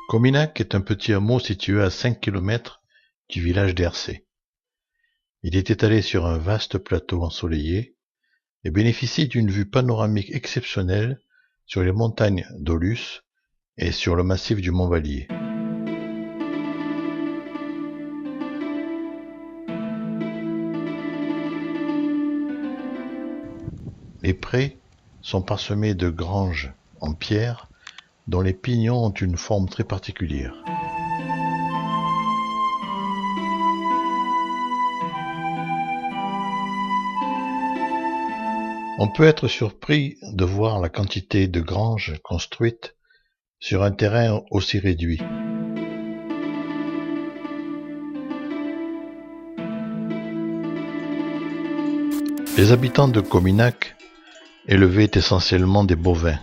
Cominac est un petit hameau situé à 5 kilomètres du village d'Hercé. Il est étalé sur un vaste plateau ensoleillé et bénéficie d'une vue panoramique exceptionnelle sur les montagnes d'Aulus et sur le massif du Mont-Vallier. Les prés sont parsemés de granges en pierre dont les pignons ont une forme très particulière. On peut être surpris de voir la quantité de granges construites sur un terrain aussi réduit. Les habitants de Cominac élevaient essentiellement des bovins.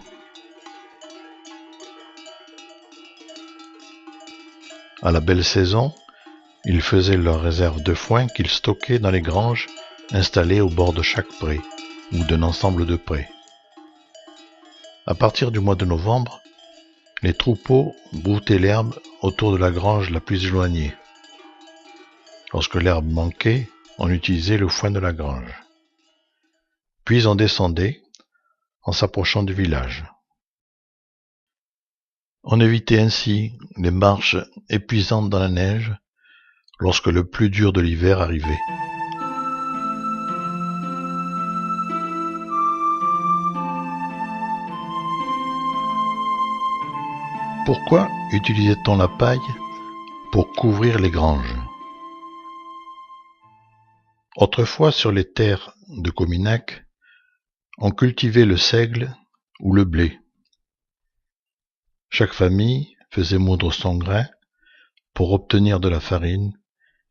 À la belle saison, ils faisaient leurs réserves de foin qu'ils stockaient dans les granges installées au bord de chaque pré ou d'un ensemble de prés. À partir du mois de novembre, les troupeaux broutaient l'herbe autour de la grange la plus éloignée. Lorsque l'herbe manquait, on utilisait le foin de la grange. Puis on descendait en s'approchant du village. On évitait ainsi les marches épuisantes dans la neige lorsque le plus dur de l'hiver arrivait. Pourquoi utilisait-on la paille pour couvrir les granges? Autrefois, sur les terres de Cominac, on cultivait le seigle ou le blé. Chaque famille faisait moudre son grain pour obtenir de la farine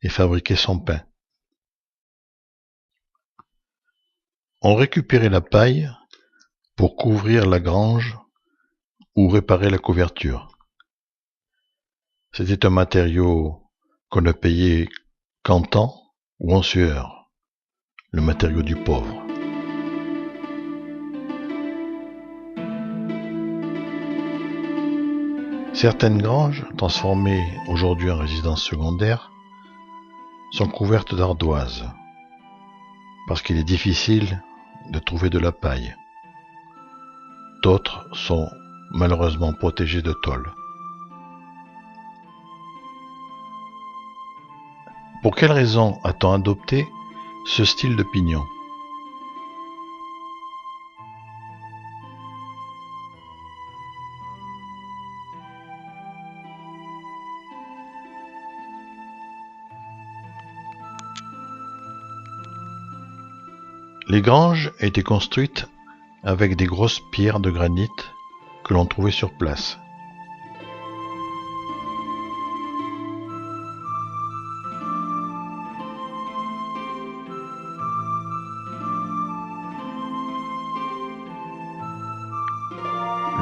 et fabriquer son pain. On récupérait la paille pour couvrir la grange ou réparer la couverture. C'était un matériau qu'on ne payait qu'en temps ou en sueur, le matériau du pauvre. Certaines granges, transformées aujourd'hui en résidences secondaires, sont couvertes d'ardoises, parce qu'il est difficile de trouver de la paille. D'autres sont malheureusement protégées de tôle. Pour quelle raison a-t-on adopté ce style de pignon? Les granges étaient construites avec des grosses pierres de granit que l'on trouvait sur place.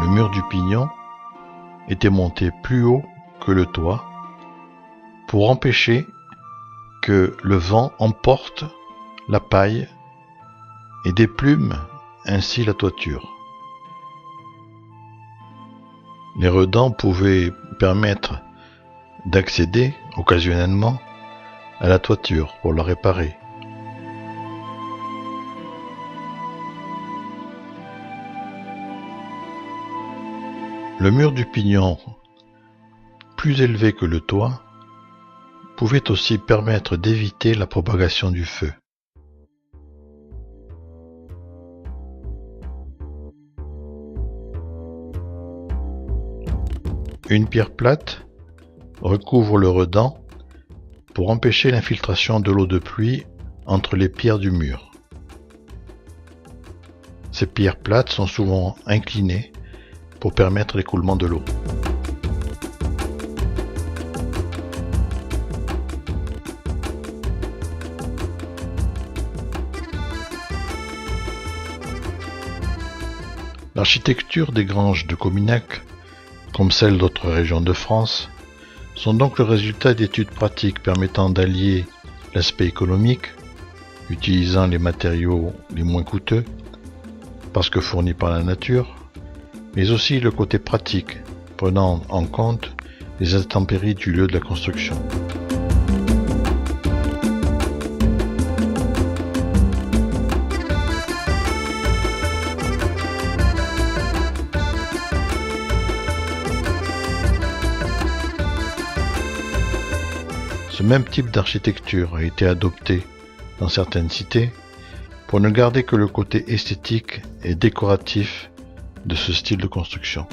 Le mur du pignon était monté plus haut que le toit pour empêcher que le vent emporte la paille et déplume ainsi la toiture. Les redans pouvaient permettre d'accéder occasionnellement à la toiture pour la réparer. Le mur du pignon, plus élevé que le toit, pouvait aussi permettre d'éviter la propagation du feu. Une pierre plate recouvre le redan pour empêcher l'infiltration de l'eau de pluie entre les pierres du mur. Ces pierres plates sont souvent inclinées pour permettre l'écoulement de l'eau. L'architecture des granges de Cominac, comme celle d'autres régions de France, sont donc le résultat d'études pratiques permettant d'allier l'aspect économique, utilisant les matériaux les moins coûteux, parce que fournis par la nature, mais aussi le côté pratique, prenant en compte les intempéries du lieu de la construction. Ce même type d'architecture a été adopté dans certaines cités pour ne garder que le côté esthétique et décoratif de ce style de construction.